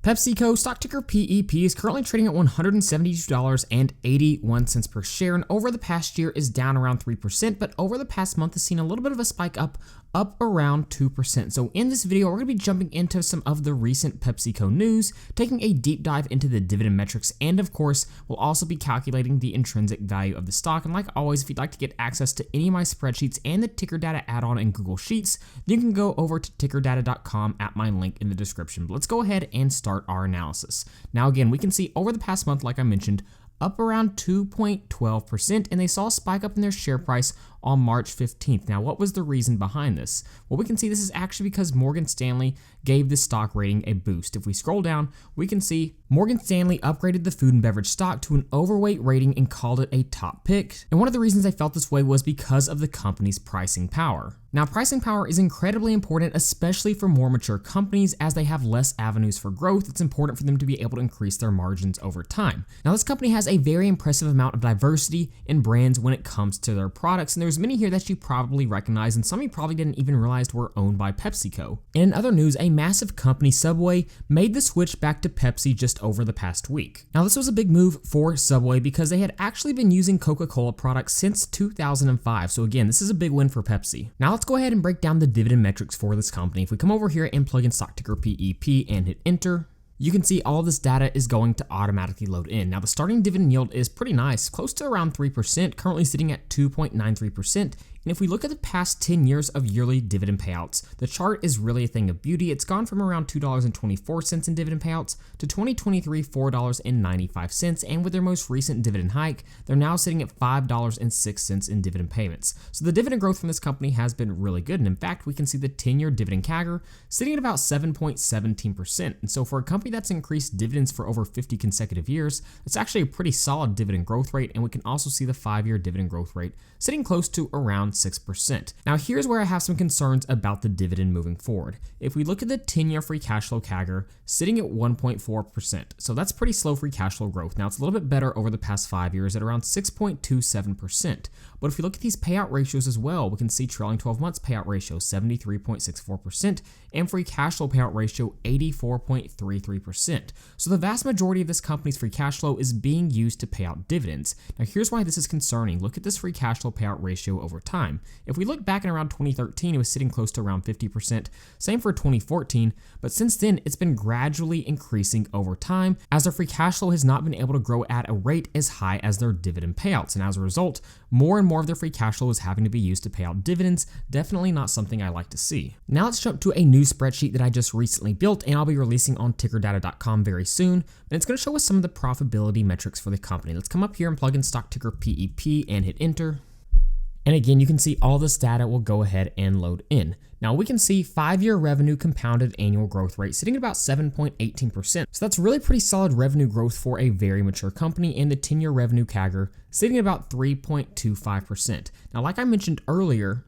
PepsiCo, stock ticker PEP, is currently trading at $172.81 per share, and over the past year is down around 3%, but over the past month has seen a little bit of a spike up around 2%. So in this video, we're going to be jumping into some of the recent PepsiCo news, taking a deep dive into the dividend metrics, and of course, we'll also be calculating the intrinsic value of the stock. And like always, if you'd like to get access to any of my spreadsheets and the Ticker Data add-on in Google Sheets, you can go over to tickerdata.com at my link in the description. But let's go ahead and start our analysis. Now again, we can see over the past month, like I mentioned, up around 2.12%, and they saw a spike up in their share price on March 15th. Now, what was the reason behind this? Well, we can see this is actually because Morgan Stanley gave the stock rating a boost. If we scroll down, we can see Morgan Stanley upgraded the food and beverage stock to an overweight rating and called it a top pick. And one of the reasons I felt this way was because of the company's pricing power. Now, pricing power is incredibly important, especially for more mature companies, as they have less avenues for growth. It's important for them to be able to increase their margins over time. Now, this company has a very impressive amount of diversity in brands when it comes to their products, and there's many here that you probably recognize, and some you probably didn't even realize were owned by PepsiCo. In other news, a massive company, Subway, made the switch back to Pepsi just over the past week. Now, this was a big move for Subway because they had actually been using Coca-Cola products since 2005. So again, this is a big win for Pepsi. Now, let's go ahead and break down the dividend metrics for this company. If we come over here and plug in stock ticker PEP and hit enter, you can see all this data is going to automatically load in. Now, the starting dividend yield is pretty nice, close to around 3%, currently sitting at 2.93%. And if we look at the past 10 years of yearly dividend payouts, the chart is really a thing of beauty. It's gone from around $2.24 in dividend payouts to 2023 $4.95, and with their most recent dividend hike, they're now sitting at $5.06 in dividend payments. So the dividend growth from this company has been really good, and in fact, we can see the 10-year dividend CAGR sitting at about 7.17%. And so for a company that's increased dividends for over 50 consecutive years, it's actually a pretty solid dividend growth rate, and we can also see the 5-year dividend growth rate sitting close to around 6%. Now, here's where I have some concerns about the dividend moving forward. If we look at the 10-year free cash flow CAGR sitting at 1.4%, so that's pretty slow free cash flow growth. Now, it's a little bit better over the past 5 years at around 6.27%. But if we look at these payout ratios as well, we can see trailing 12 months payout ratio 73.64% and free cash flow payout ratio 84.33%. So the vast majority of this company's free cash flow is being used to pay out dividends. Now, here's why this is concerning. Look at this free cash flow payout ratio over time. If we look back in around 2013, it was sitting close to around 50%. Same for 2014, but since then, it's been gradually increasing over time as their free cash flow has not been able to grow at a rate as high as their dividend payouts. And as a result, more and more of their free cash flow is having to be used to pay out dividends. Definitely not something I like to see. Now let's jump to a new spreadsheet that I just recently built, and I'll be releasing on tickerdata.com very soon. And it's going to show us some of the profitability metrics for the company. Let's come up here and plug in stock ticker PEP and hit enter. And again, you can see all this data will go ahead and load in. Now we can see 5-year revenue compounded annual growth rate sitting at about 7.18%. So that's really pretty solid revenue growth for a very mature company, and the 10-year revenue CAGR sitting at about 3.25%. Now, like I mentioned earlier,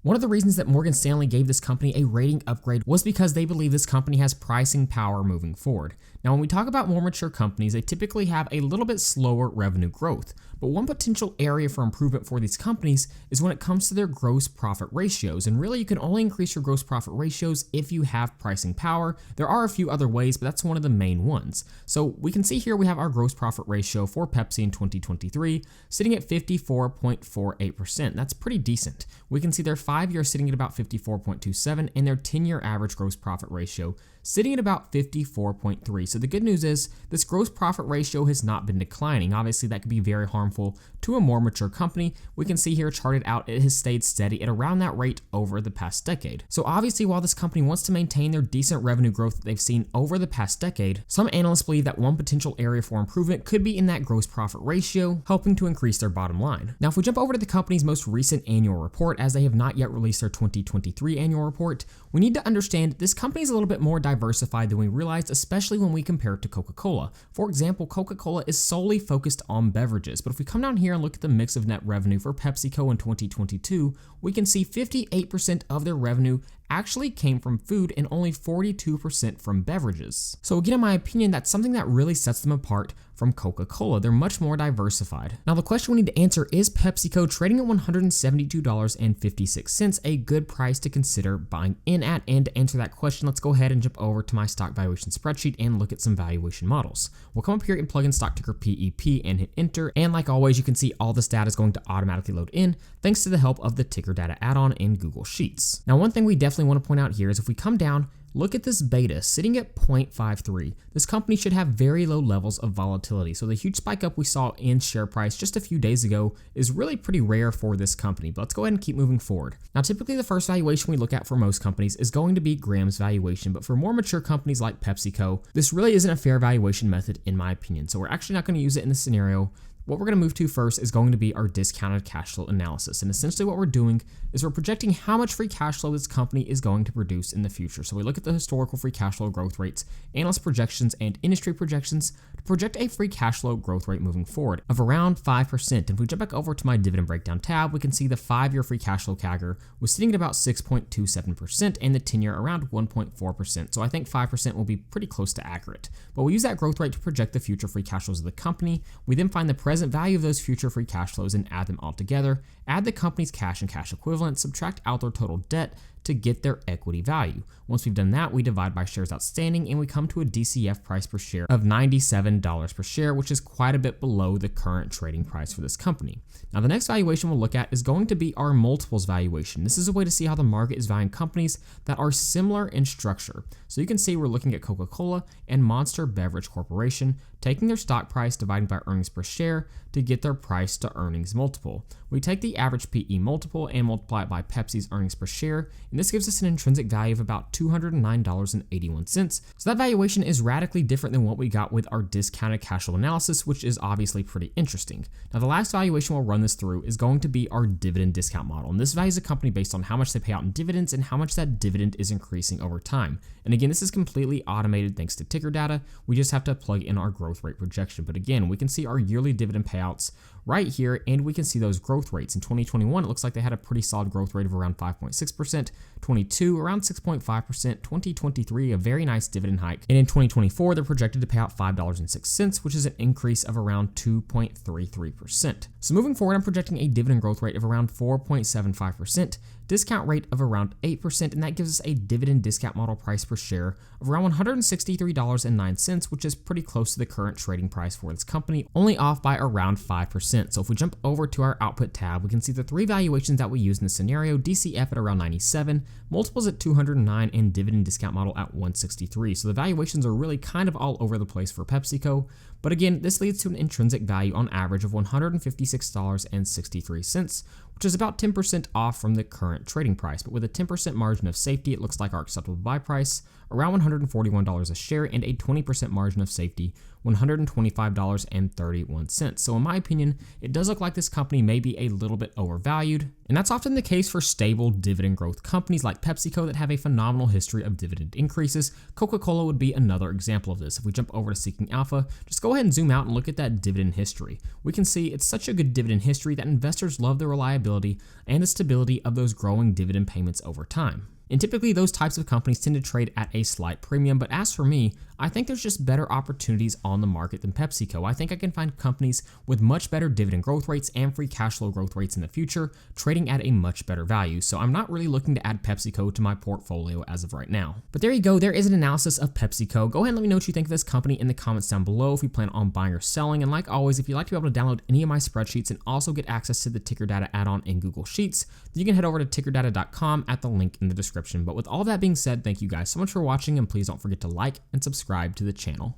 one of the reasons that Morgan Stanley gave this company a rating upgrade was because they believe this company has pricing power moving forward. Now, when we talk about more mature companies, they typically have a little bit slower revenue growth. But one potential area for improvement for these companies is when it comes to their gross profit ratios. And really, you can only increase your gross profit ratios if you have pricing power. There are a few other ways, but that's one of the main ones. So we can see here we have our gross profit ratio for Pepsi in 2023 sitting at 54.48%. That's pretty decent. We can see their 5-year sitting at about 54.27 and their 10-year average gross profit ratio sitting at about 54.3. So the good news is this gross profit ratio has not been declining. Obviously, that could be very harmful to a more mature company. We can see here charted out, it has stayed steady at around that rate over the past decade. So obviously, while this company wants to maintain their decent revenue growth that they've seen over the past decade, some analysts believe that one potential area for improvement could be in that gross profit ratio, helping to increase their bottom line. Now, if we jump over to the company's most recent annual report, as they have not yet released their 2023 annual report, we need to understand this company is a little bit more diversified than we realized, especially when we compare it to Coca-Cola. For example, Coca-Cola is solely focused on beverages, but if we come down here and look at the mix of net revenue for PepsiCo in 2022, we can see 58% of their revenue actually came from food and only 42% from beverages. So again, in my opinion, that's something that really sets them apart from Coca-Cola. They're much more diversified. Now the question we need to answer is PepsiCo trading at $172.56 a good price to consider buying in at? And to answer that question, let's go ahead and jump over to my stock valuation spreadsheet and look at some valuation models. We'll come up here and plug in stock ticker PEP and hit enter. And like always, you can see all this data is going to automatically load in thanks to the help of the ticker data add-on in Google Sheets. Now one thing we definitely want to point out here is if we come down, look at this beta sitting at 0.53. This company should have very low levels of volatility. So the huge spike up we saw in share price just a few days ago is really pretty rare for this company. But let's go ahead and keep moving forward. Now, typically the first valuation we look at for most companies is going to be Graham's valuation. But for more mature companies like PepsiCo, this really isn't a fair valuation method in my opinion. So we're actually not going to use it in this scenario. What we're going to move to first is going to be our discounted cash flow analysis. And essentially what we're doing is we're projecting how much free cash flow this company is going to produce in the future. So we look at the historical free cash flow growth rates, analyst projections, and industry projections to project a free cash flow growth rate moving forward of around 5%. If we jump back over to my dividend breakdown tab, we can see the 5-year free cash flow CAGR was sitting at about 6.27% and the 10-year around 1.4%. So I think 5% will be pretty close to accurate. But we use that growth rate to project the future free cash flows of the company. We then find the present value of those future free cash flows and add them all together, add the company's cash and cash equivalents, subtract out their total debt to get their equity value. Once we've done that, we divide by shares outstanding and we come to a DCF price per share of $97 per share, which is quite a bit below the current trading price for this company. Now, the next valuation we'll look at is going to be our multiples valuation. This is a way to see how the market is valuing companies that are similar in structure. So you can see we're looking at Coca-Cola and Monster Beverage Corporation, taking their stock price divided by earnings per share to get their price to earnings multiple. We take the average PE multiple and multiply it by Pepsi's earnings per share, and this gives us an intrinsic value of about $209.81. So that valuation is radically different than what we got with our discounted cash flow analysis, which is obviously pretty interesting. Now, the last valuation we'll run this through is going to be our dividend discount model, and this values a company based on how much they pay out in dividends and how much that dividend is increasing over time. And again, this is completely automated thanks to ticker data. We just have to plug in our growth rate projection. But again, we can see our yearly dividend payouts right here, and we can see those growth rates. In 2021, it looks like they had a pretty solid growth rate of around 5.6%, 22 around 6.5%, 2023 a very nice dividend hike, and in 2024 they're projected to pay out $5.06, which is an increase of around 2.33%. So moving forward, I'm projecting a dividend growth rate of around 4.75%, discount rate of around 8%, and that gives us a dividend discount model price per share of around $163.09, which is pretty close to the current trading price for this company, only off by around 5%. So if we jump over to our output tab, we can see the three valuations that we use in this scenario: DCF at around 97, multiples at 209, and dividend discount model at 163. So the valuations are really kind of all over the place for PepsiCo. But again, this leads to an intrinsic value on average of $156.63, which is about 10% off from the current trading price. But with a 10% margin of safety, it looks like our acceptable buy price, around $141 a share, and a 20% margin of safety, $125.31. So in my opinion, it does look like this company may be a little bit overvalued. And that's often the case for stable dividend growth companies like PepsiCo that have a phenomenal history of dividend increases. Coca-Cola would be another example of this. If we jump over to Seeking Alpha, just go ahead and zoom out and look at that dividend history. We can see it's such a good dividend history that investors love the reliability and the stability of those growing dividend payments over time. And typically those types of companies tend to trade at a slight premium, but as for me, I think there's just better opportunities on the market than PepsiCo. I think I can find companies with much better dividend growth rates and free cash flow growth rates in the future, trading at a much better value. So I'm not really looking to add PepsiCo to my portfolio as of right now. But there you go, there is an analysis of PepsiCo. Go ahead and let me know what you think of this company in the comments down below if you plan on buying or selling. And like always, if you'd like to be able to download any of my spreadsheets and also get access to the ticker data add-on in Google Sheets, then you can head over to tickerdata.com at the link in the description. But with all that being said, thank you guys so much for watching, and please don't forget to like and subscribe to the channel.